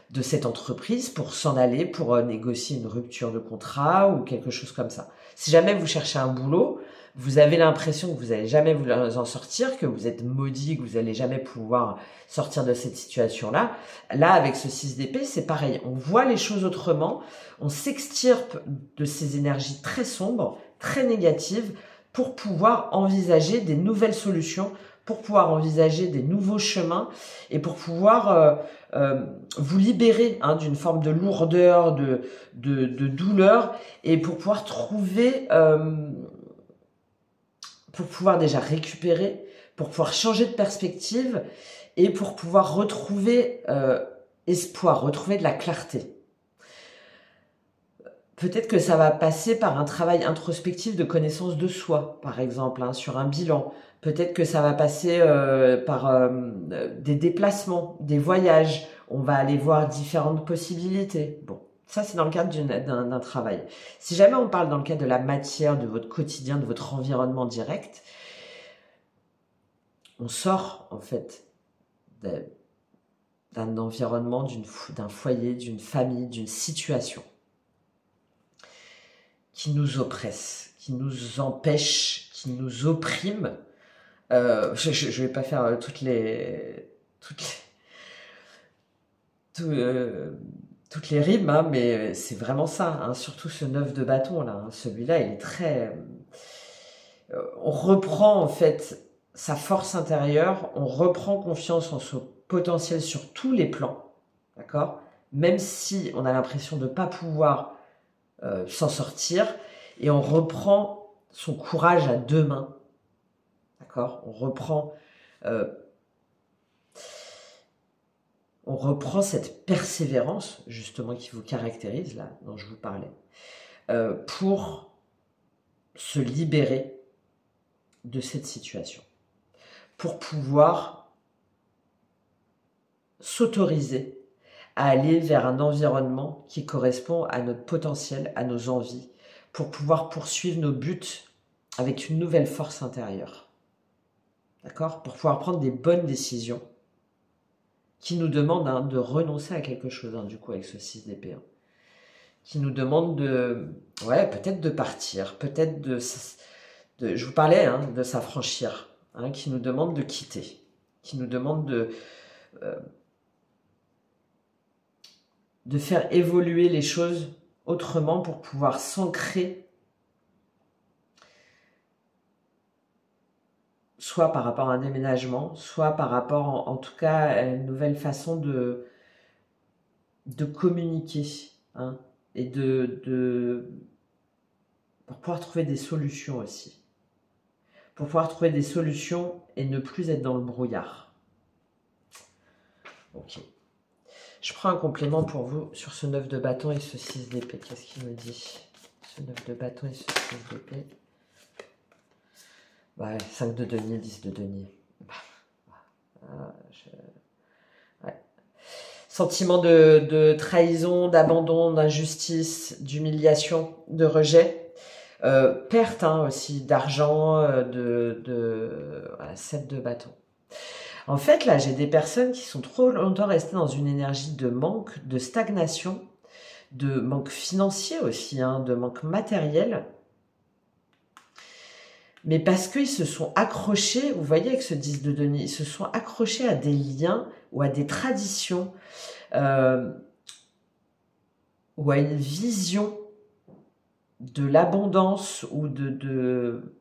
de cette entreprise, pour s'en aller, pour négocier une rupture de contrat ou quelque chose comme ça. Si jamais vous cherchez un boulot, vous avez l'impression que vous n'allez jamais vous en sortir, que vous êtes maudit, que vous n'allez jamais pouvoir sortir de cette situation-là. Là, avec ce 6 d'épée, c'est pareil. On voit les choses autrement, on s'extirpe de ces énergies très sombres, très négatives, pour pouvoir envisager des nouvelles solutions, pour pouvoir envisager des nouveaux chemins et pour pouvoir vous libérer d'une forme de lourdeur, de douleur, et pour pouvoir trouver, pour pouvoir déjà récupérer, pour pouvoir changer de perspective et pour pouvoir retrouver espoir, retrouver de la clarté. Peut-être que ça va passer par un travail introspectif de connaissance de soi, par exemple, hein, sur un bilan. Peut-être que ça va passer par des déplacements, des voyages. On va aller voir différentes possibilités. Bon, ça c'est dans le cadre d'un travail. Si jamais on parle dans le cadre de la matière, de votre quotidien, de votre environnement direct, on sort en fait d'un environnement, d'un foyer, d'une famille, d'une situation qui nous oppresse, qui nous empêche, qui nous opprime. Je vais pas faire toutes les rimes, hein, mais c'est vraiment ça, hein, surtout ce 9 de bâton là, hein, celui-là il est très... on reprend en fait sa force intérieure, on reprend confiance en son potentiel sur tous les plans, d'accord? Même si on a l'impression de ne pas pouvoir s'en sortir, et on reprend son courage à deux mains, d'accord? On reprend cette persévérance, justement, qui vous caractérise, là, dont je vous parlais, pour se libérer de cette situation, pour pouvoir s'autoriser à aller vers un environnement qui correspond à notre potentiel, à nos envies, pour pouvoir poursuivre nos buts avec une nouvelle force intérieure. D'accord? Pour pouvoir prendre des bonnes décisions qui nous demandent hein, de renoncer à quelque chose, hein, du coup, avec ce 6 d'épée. Hein, qui nous demande peut-être de partir, peut-être je vous parlais hein, de s'affranchir, hein, qui nous demande de quitter, qui nous demande de faire évoluer les choses autrement pour pouvoir s'ancrer, soit par rapport à un déménagement, soit par rapport en tout cas à une nouvelle façon de communiquer, hein, et pour pouvoir trouver des solutions aussi. Pour pouvoir trouver des solutions et ne plus être dans le brouillard. Ok. Je prends un complément pour vous sur ce 9 de bâton et ce 6 d'épée. Qu'est-ce qu'il me dit? Ce 9 de bâton et ce 6 d'épée. Ouais, 5 de denier, 10 de denier. Ouais. Sentiment de trahison, d'abandon, d'injustice, d'humiliation, de rejet. Perte hein, aussi d'argent, voilà, 7 de bâton. En fait, là, j'ai des personnes qui sont trop longtemps restées dans une énergie de manque, de stagnation, de manque financier aussi, hein, de manque matériel. Mais parce qu'ils se sont accrochés, vous voyez avec ce 10 de denier, ils se sont accrochés à des liens ou à des traditions ou à une vision de l'abondance ou de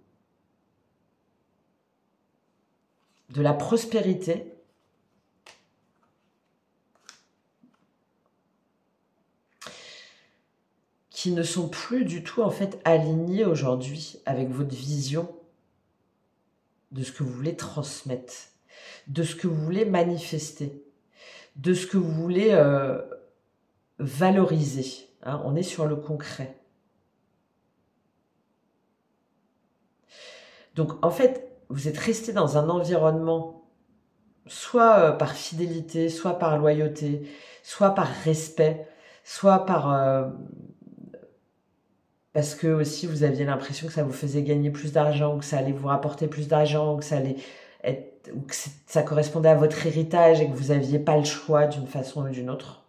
la prospérité qui ne sont plus du tout en fait alignés aujourd'hui avec votre vision de ce que vous voulez transmettre, de ce que vous voulez manifester, de ce que vous voulez valoriser. Hein, on est sur le concret. Donc en fait, vous êtes resté dans un environnement soit par fidélité, soit par loyauté, soit par respect, soit par parce que aussi vous aviez l'impression que ça vous faisait gagner plus d'argent, ou que ça allait vous rapporter plus d'argent, ou que ça allait être, ou que ça correspondait à votre héritage et que vous n'aviez pas le choix d'une façon ou d'une autre.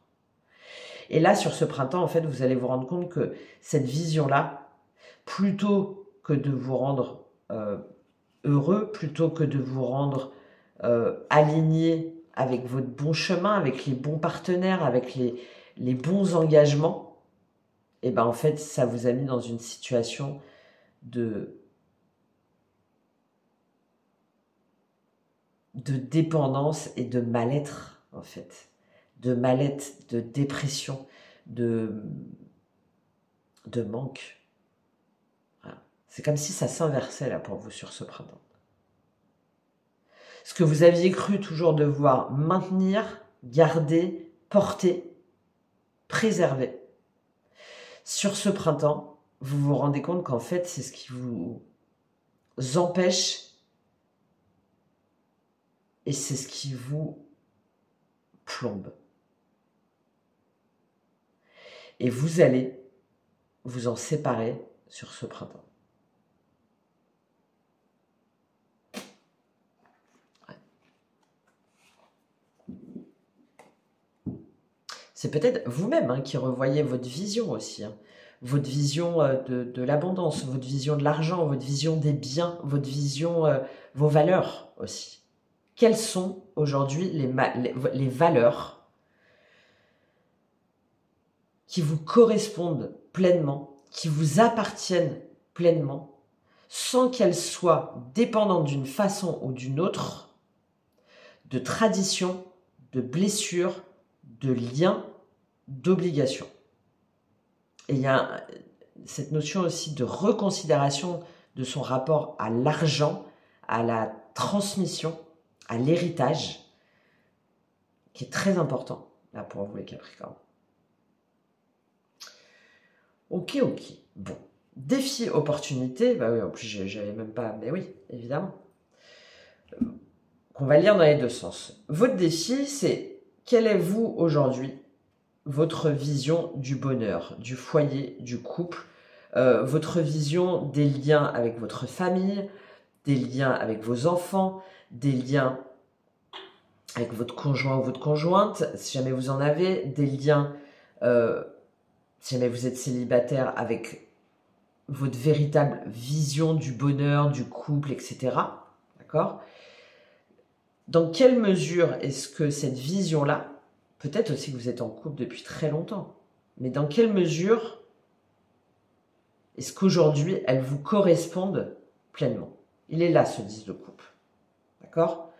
Et là, sur ce printemps, en fait, vous allez vous rendre compte que cette vision-là, plutôt que de vous rendre heureux, plutôt que de vous rendre aligné avec votre bon chemin, avec les bons partenaires, avec les bons engagements, et ben en fait, ça vous a mis dans une situation de dépendance et de mal-être, en fait. De mal-être, de dépression, de manque. Voilà. C'est comme si ça s'inversait là pour vous sur ce printemps. Ce que vous aviez cru toujours devoir maintenir, garder, porter, préserver. Sur ce printemps, vous vous rendez compte qu'en fait, c'est ce qui vous empêche et c'est ce qui vous plombe. Et vous allez vous en séparer sur ce printemps. C'est peut-être vous-même qui revoyez votre vision aussi. Votre vision de l'abondance, votre vision de l'argent, votre vision des biens, votre vision, vos valeurs aussi. Quelles sont aujourd'hui les valeurs qui vous correspondent pleinement, qui vous appartiennent pleinement, sans qu'elles soient dépendantes d'une façon ou d'une autre, de tradition, de blessures, de liens, d'obligations. Et il y a cette notion aussi de reconsidération de son rapport à l'argent, à la transmission, à l'héritage, qui est très important là pour vous les Capricornes. Ok. Bon. Défi, opportunité. Bah oui, en plus, j'avais même pas... Mais oui, évidemment. Qu'on va lire dans les deux sens. Votre défi, c'est quelle est, vous, aujourd'hui, votre vision du bonheur, du foyer, du couple, votre vision des liens avec votre famille, des liens avec vos enfants, des liens avec votre conjoint ou votre conjointe, si jamais vous en avez, des liens... si jamais vous êtes célibataire, avec votre véritable vision du bonheur, du couple, etc. D'accord ? Dans quelle mesure est-ce que cette vision-là, peut-être aussi que vous êtes en couple depuis très longtemps, mais dans quelle mesure est-ce qu'aujourd'hui, elles vous correspondent pleinement ? Il est là, ce 10 de coupe. D'accord ?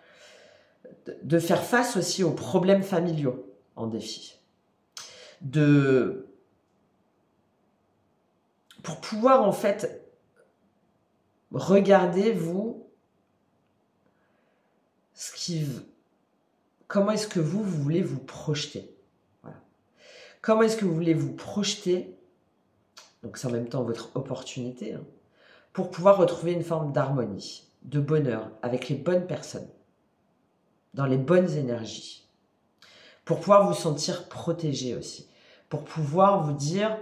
De faire face aussi aux problèmes familiaux en défi. Pour pouvoir, en fait, regarder, vous, comment est-ce que vous voulez vous projeter. Voilà. Comment est-ce que vous voulez vous projeter, donc c'est en même temps votre opportunité, pour pouvoir retrouver une forme d'harmonie, de bonheur, avec les bonnes personnes, dans les bonnes énergies, pour pouvoir vous sentir protégé aussi, pour pouvoir vous dire...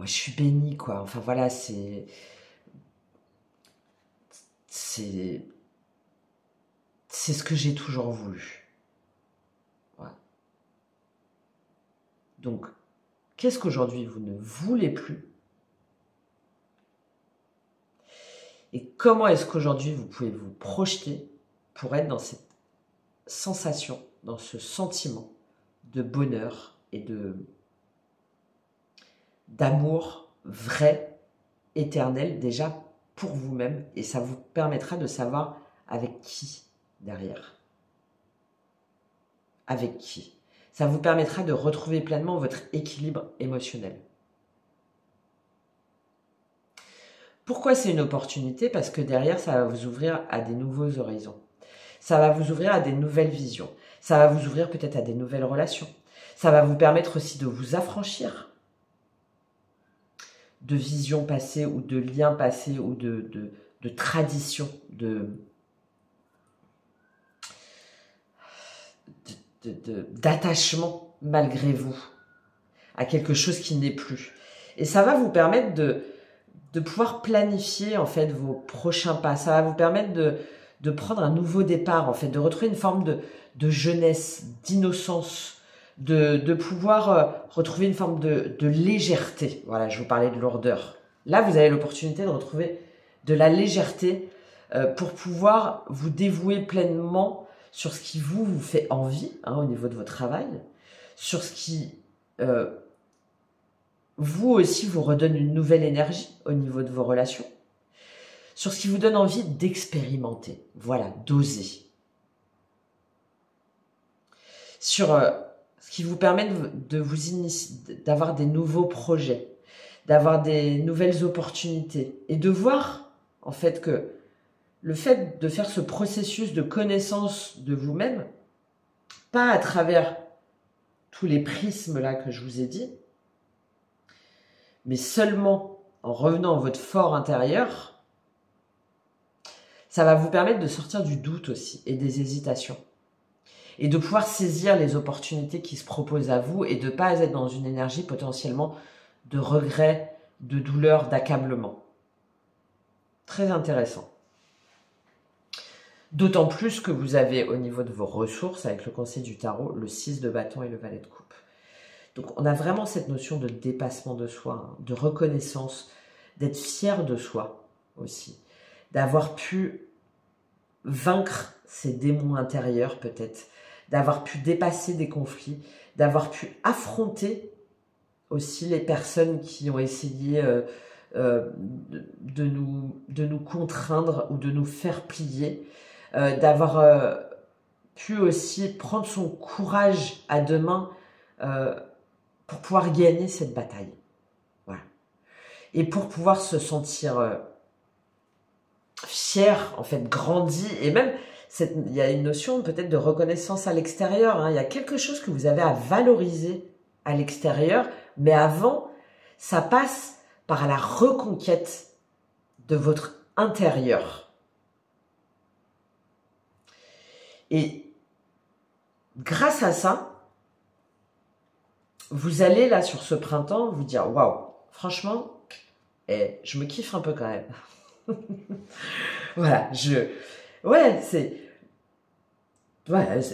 je suis bénie, quoi. Enfin, voilà, c'est ce que j'ai toujours voulu. Voilà. Donc, qu'est-ce qu'aujourd'hui vous ne voulez plus? Et comment est-ce qu'aujourd'hui vous pouvez vous projeter pour être dans cette sensation, dans ce sentiment de bonheur et d'amour vrai, éternel, déjà pour vous-même, et ça vous permettra de savoir avec qui derrière. Avec qui. Ça vous permettra de retrouver pleinement votre équilibre émotionnel. Pourquoi c'est une opportunité? Parce que derrière, ça va vous ouvrir à des nouveaux horizons. Ça va vous ouvrir à des nouvelles visions. Ça va vous ouvrir peut-être à des nouvelles relations. Ça va vous permettre aussi de vous affranchir de visions passées ou de liens passés ou de traditions, d'attachement malgré vous à quelque chose qui n'est plus. Et ça va vous permettre de pouvoir planifier en fait vos prochains pas. Ça va vous permettre de prendre un nouveau départ en fait, de retrouver une forme de jeunesse, d'innocence, de pouvoir retrouver une forme de légèreté. Voilà, je vous parlais de lourdeur. Là, vous avez l'opportunité de retrouver de la légèreté pour pouvoir vous dévouer pleinement sur ce qui vous fait envie au niveau de votre travail, sur ce qui vous aussi vous redonne une nouvelle énergie au niveau de vos relations, sur ce qui vous donne envie d'expérimenter, voilà, d'oser. Sur ce qui vous permet de vous initier, d'avoir des nouveaux projets, d'avoir des nouvelles opportunités et de voir en fait que le fait de faire ce processus de connaissance de vous-même, pas à travers tous les prismes là que je vous ai dit, mais seulement en revenant à votre fort intérieur, ça va vous permettre de sortir du doute aussi et des hésitations. Et de pouvoir saisir les opportunités qui se proposent à vous et de ne pas être dans une énergie potentiellement de regret, de douleur, d'accablement. Très intéressant. D'autant plus que vous avez au niveau de vos ressources, avec le conseil du tarot, le 6 de bâton et le valet de coupe. Donc on a vraiment cette notion de dépassement de soi, de reconnaissance, d'être fier de soi aussi, d'avoir pu vaincre ses démons intérieurs peut-être, d'avoir pu dépasser des conflits, d'avoir pu affronter aussi les personnes qui ont essayé de nous contraindre ou de nous faire plier, d'avoir pu aussi prendre son courage à deux mains pour pouvoir gagner cette bataille. Voilà. Et pour pouvoir se sentir fier, en fait, grandi, et même, il y a une notion peut-être de reconnaissance à l'extérieur, hein. Il y a quelque chose que vous avez à valoriser à l'extérieur, mais avant, ça passe par la reconquête de votre intérieur. Et grâce à ça, vous allez là sur ce printemps vous dire waouh, franchement, je me kiffe un peu quand même. Voilà, c'est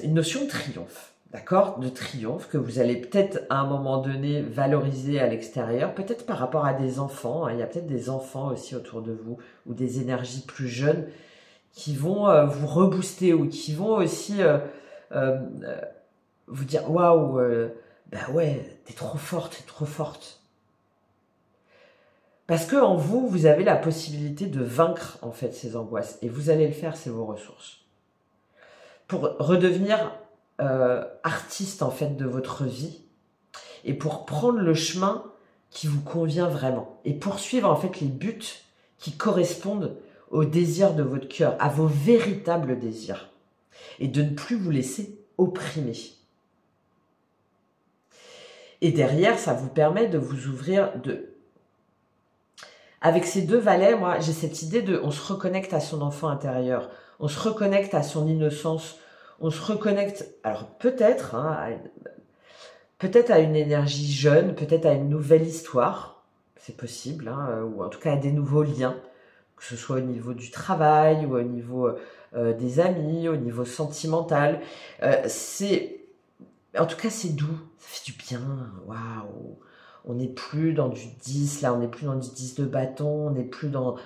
une notion de triomphe, d'accord, de triomphe que vous allez peut-être à un moment donné valoriser à l'extérieur, peut-être par rapport à des enfants, hein, il y a peut-être des enfants aussi autour de vous ou des énergies plus jeunes qui vont vous rebooster ou qui vont aussi vous dire waouh, bah ouais, t'es trop forte, t'es trop forte. Parce que en vous, vous avez la possibilité de vaincre en fait ces angoisses. Et vous allez le faire, c'est vos ressources. Pour redevenir artiste en fait de votre vie et pour prendre le chemin qui vous convient vraiment. Et poursuivre en fait les buts qui correspondent aux désirs de votre cœur, à vos véritables désirs. Et de ne plus vous laisser opprimer. Et derrière, ça vous permet de vous ouvrir Avec ces deux valets, moi, j'ai cette idée on se reconnecte à son enfant intérieur, on se reconnecte à son innocence, on se reconnecte, alors peut-être, hein, peut-être à une énergie jeune, peut-être à une nouvelle histoire, c'est possible, hein, ou en tout cas à des nouveaux liens, que ce soit au niveau du travail ou au niveau des amis, au niveau sentimental. En tout cas, c'est doux, ça fait du bien, waouh. On n'est plus dans du 10, là, on n'est plus dans du 10 de bâton, on n'est plus dans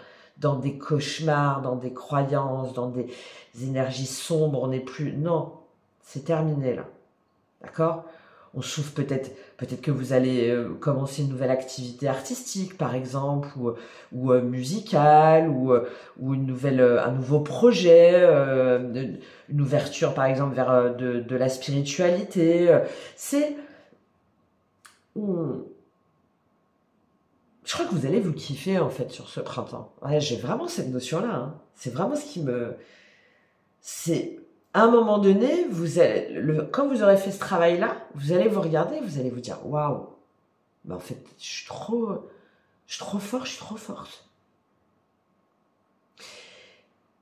des cauchemars, dans des croyances, dans des énergies sombres, on n'est plus... Non, c'est terminé, là. D'accord ? On souffle peut-être que vous allez commencer une nouvelle activité artistique, par exemple, ou musicale, ou un nouveau projet, une ouverture, par exemple, vers de la spiritualité. Je crois que vous allez vous kiffer, en fait, sur ce printemps. Ouais, j'ai vraiment cette notion-là, hein. C'est vraiment ce qui me... C'est... À un moment donné, quand vous aurez fait ce travail-là, vous allez vous regarder, vous allez vous dire, waouh, mais en fait, je suis trop fort, je suis trop forte.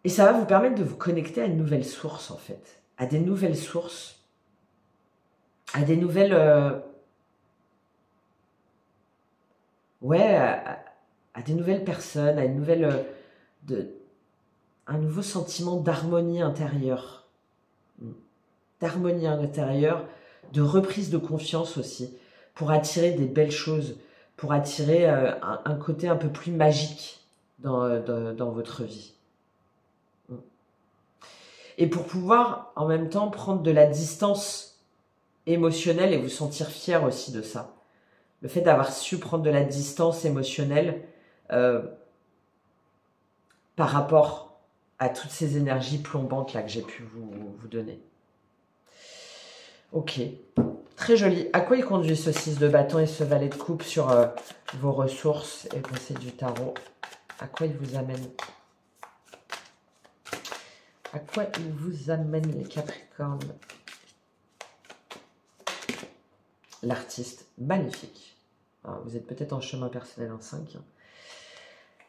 Et ça va vous permettre de vous connecter à une nouvelle source, en fait, à des nouvelles sources, à des nouvelles, à des nouvelles personnes, à une nouvelle, un nouveau sentiment d'harmonie intérieure. D'harmonie intérieure, de reprise de confiance aussi, pour attirer des belles choses, pour attirer un côté un peu plus magique dans votre vie. Et pour pouvoir en même temps prendre de la distance émotionnelle et vous sentir fier aussi de ça. Le fait d'avoir su prendre de la distance émotionnelle par rapport à toutes ces énergies plombantes là que j'ai pu vous donner. Ok, très joli. À quoi il conduit ce 6 de bâton et ce valet de coupe sur vos ressources et le conseil du tarot? À quoi il vous amène? À quoi il vous amène les Capricornes? L'artiste, magnifique. Alors, vous êtes peut-être en chemin personnel en 5.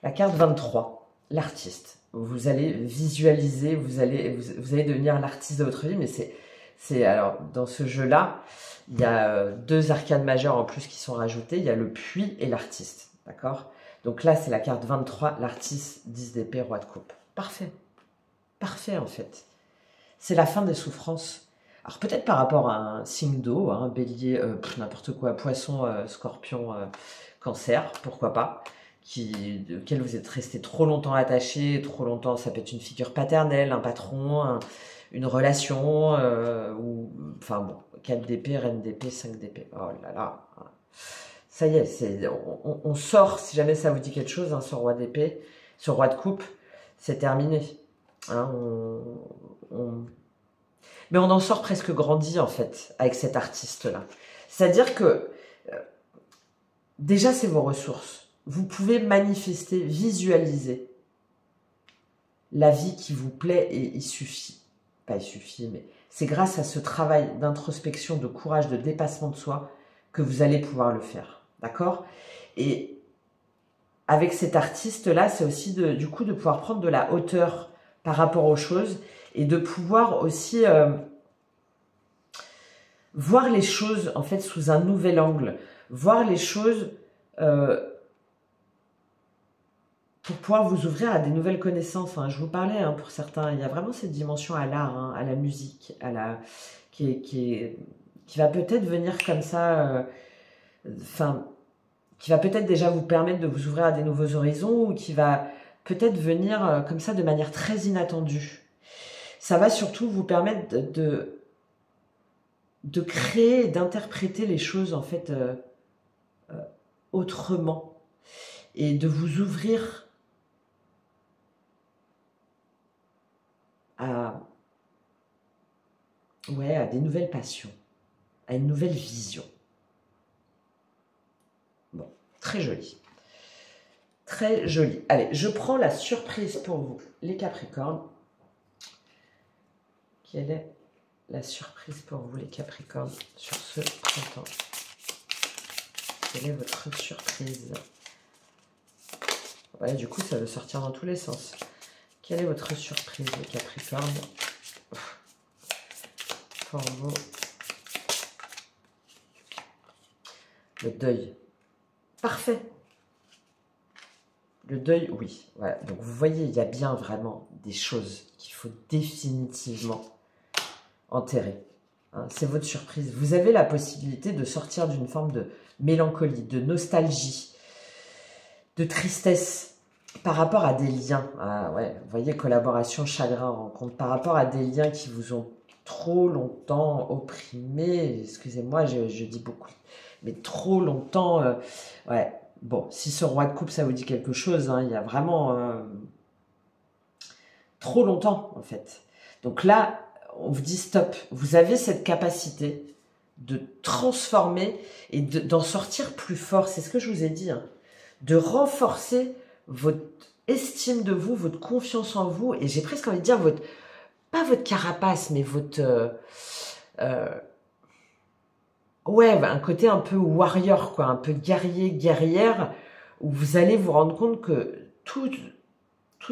La carte 23, l'artiste. Vous allez visualiser, vous allez devenir l'artiste de votre vie, mais alors dans ce jeu-là, il y a 2 arcanes majeures en plus qui sont rajoutées. Il y a le puits et l'artiste, d'accord? Donc là, c'est la carte 23, l'artiste, 10 d'épée, roi de coupe. Parfait. Parfait, en fait. C'est la fin des souffrances. Alors peut-être par rapport à un signe d'eau, hein, bélier, n'importe quoi, poisson, scorpion, cancer, pourquoi pas, auquel vous êtes resté trop longtemps attaché, trop longtemps, ça peut être une figure paternelle, un patron, une relation, ou, enfin bon, 4 d'épée, reine d'épée, 5 d'épée. Oh là là, ça y est, on sort, si jamais ça vous dit quelque chose, hein, ce roi d'épée, ce roi de coupe, c'est terminé. Hein, mais on en sort presque grandi, en fait, avec cet artiste-là. C'est-à-dire que, déjà, c'est vos ressources. Vous pouvez manifester, visualiser la vie qui vous plaît et il suffit. Pas il suffit, mais c'est grâce à ce travail d'introspection, de courage, de dépassement de soi que vous allez pouvoir le faire. D'accord? Et avec cet artiste-là, c'est aussi du coup de pouvoir prendre de la hauteur par rapport aux choses et de pouvoir aussi voir les choses en fait sous un nouvel angle, voir les choses pour pouvoir vous ouvrir à des nouvelles connaissances. Hein. Je vous parlais, hein, pour certains, il y a vraiment cette dimension à l'art, hein, à la musique, qui va peut-être venir comme ça, qui va peut-être déjà vous permettre de vous ouvrir à des nouveaux horizons ou qui va peut-être venir comme ça de manière très inattendue. Ça va surtout vous permettre de créer et d'interpréter les choses en fait autrement et de vous ouvrir à des nouvelles passions, à une nouvelle vision. Bon, très joli. Très joli. Allez, je prends la surprise pour vous, les Capricornes. Quelle est la surprise pour vous, les Capricornes, sur ce printemps? Quelle est votre surprise? Ouais, du coup, ça veut sortir dans tous les sens. Quelle est votre surprise, les Capricornes, pour vous? Le deuil. Parfait. Le deuil, oui. Voilà. Donc, vous voyez, il y a bien vraiment des choses qu'il faut définitivement enterrer. Hein, c'est votre surprise. Vous avez la possibilité de sortir d'une forme de mélancolie, de nostalgie, de tristesse par rapport à des liens. Ah ouais, vous voyez, collaboration, chagrin, rencontre, par rapport à des liens qui vous ont trop longtemps opprimé. Excusez-moi, je dis beaucoup, mais trop longtemps. Ouais, bon, si ce roi de coupe, ça vous dit quelque chose, hein, il y a vraiment trop longtemps, en fait. Donc là, on vous dit stop. Vous avez cette capacité de transformer et d'en sortir plus fort. C'est ce que je vous ai dit, hein. De renforcer votre estime de vous, votre confiance en vous, et j'ai presque envie de dire pas votre carapace, mais votre un côté un peu warrior, quoi, un peu guerrier, guerrière, où vous allez vous rendre compte que tout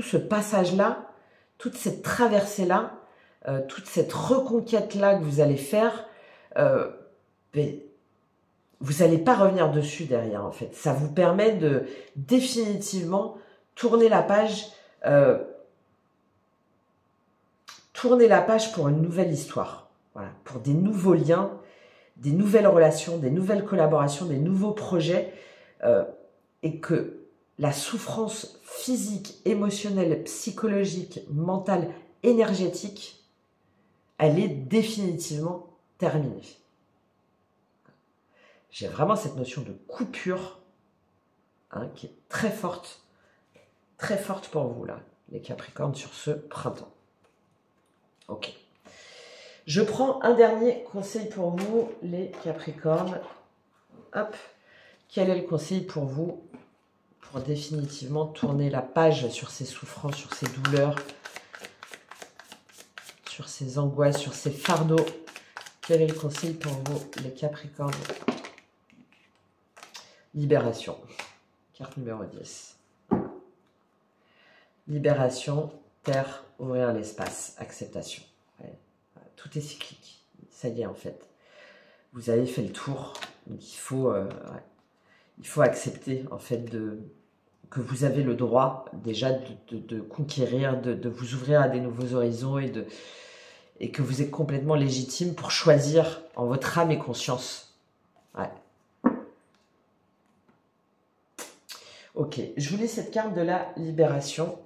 ce passage-là, toute cette traversée-là, toute cette reconquête-là que vous allez faire, vous n'allez pas revenir dessus derrière, en fait. Ça vous permet de définitivement tourner la page pour une nouvelle histoire. Voilà, pour des nouveaux liens, des nouvelles relations, des nouvelles collaborations, des nouveaux projets, et que la souffrance physique, émotionnelle, psychologique, mentale, énergétique, elle est définitivement terminée. J'ai vraiment cette notion de coupure, hein, qui est très forte pour vous, là, les Capricornes, sur ce printemps. Ok. Je prends un dernier conseil pour vous, les Capricornes. Hop. Quel est le conseil pour vous pour définitivement tourner la page sur ces souffrances, sur ces douleurs, sur ces angoisses, sur ces fardeaux? Quel est le conseil pour vous, les Capricornes? Libération. Carte numéro 10. Libération, terre, ouvrir l'espace, acceptation. Ouais. Tout est cyclique. Ça y est, en fait. Vous avez fait le tour. Donc, il faut accepter, en fait, que vous avez le droit, déjà, de conquérir, de vous ouvrir à des nouveaux horizons et que vous êtes complètement légitime pour choisir en votre âme et conscience. Ouais. Ok, je vous lis cette carte de la libération.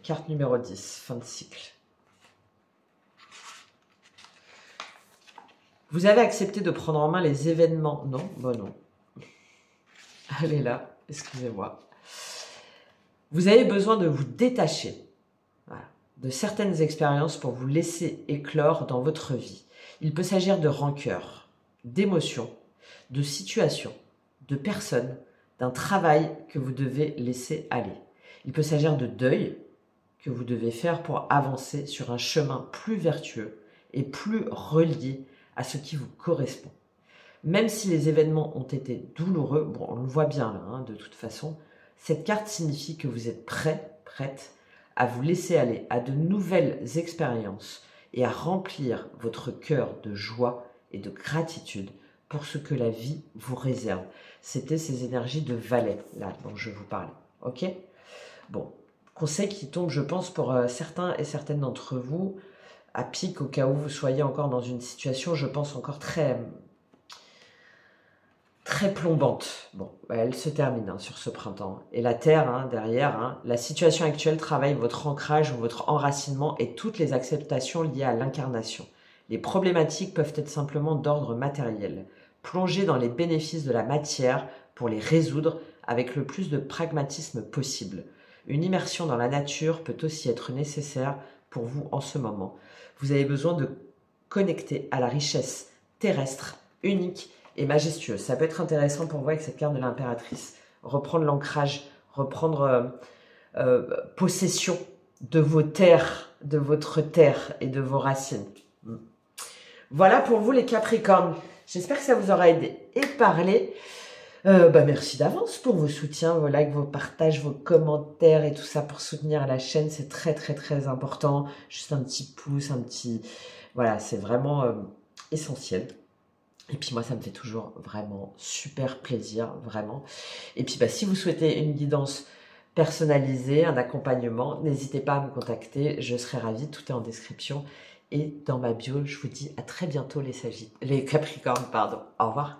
Carte numéro 10, fin de cycle. Vous avez accepté de prendre en main les événements. Non, bon non. Allez là, excusez-moi. Vous avez besoin de vous détacher de certaines expériences pour vous laisser éclore dans votre vie. Il peut s'agir de rancœur, d'émotions, de situations, de personnes, d'un travail que vous devez laisser aller. Il peut s'agir de deuil que vous devez faire pour avancer sur un chemin plus vertueux et plus relié à ce qui vous correspond. Même si les événements ont été douloureux, bon, on le voit bien là, hein, de toute façon, cette carte signifie que vous êtes prête à vous laisser aller à de nouvelles expériences et à remplir votre cœur de joie et de gratitude pour ce que la vie vous réserve. C'était ces énergies de valet, là, dont je vous parlais. Ok ? Bon, conseil qui tombe, je pense, pour certains et certaines d'entre vous, à pic, au cas où vous soyez encore dans une situation, je pense, encore très plombante. Bon, elle se termine sur ce printemps. Et la Terre, derrière, la situation actuelle travaille votre ancrage ou votre enracinement et toutes les acceptations liées à l'incarnation. Les problématiques peuvent être simplement d'ordre matériel. Plongez dans les bénéfices de la matière pour les résoudre avec le plus de pragmatisme possible. Une immersion dans la nature peut aussi être nécessaire pour vous en ce moment. Vous avez besoin de connecter à la richesse terrestre, unique et majestueuse. Ça peut être intéressant pour vous avec cette carte de l'impératrice. Reprendre l'ancrage, reprendre possession de vos terres, de votre terre et de vos racines. Voilà pour vous les Capricornes. J'espère que ça vous aura aidé et parlé. Merci d'avance pour vos soutiens, vos likes, vos partages, vos commentaires et tout ça pour soutenir la chaîne. C'est très très très important. Juste un petit pouce, un petit... Voilà, c'est vraiment essentiel. Et puis moi, ça me fait toujours vraiment super plaisir, vraiment. Et puis si vous souhaitez une guidance personnalisée, un accompagnement, n'hésitez pas à me contacter. Je serai ravie, tout est en description. Et dans ma bio, je vous dis à très bientôt les Capricornes, pardon. Au revoir.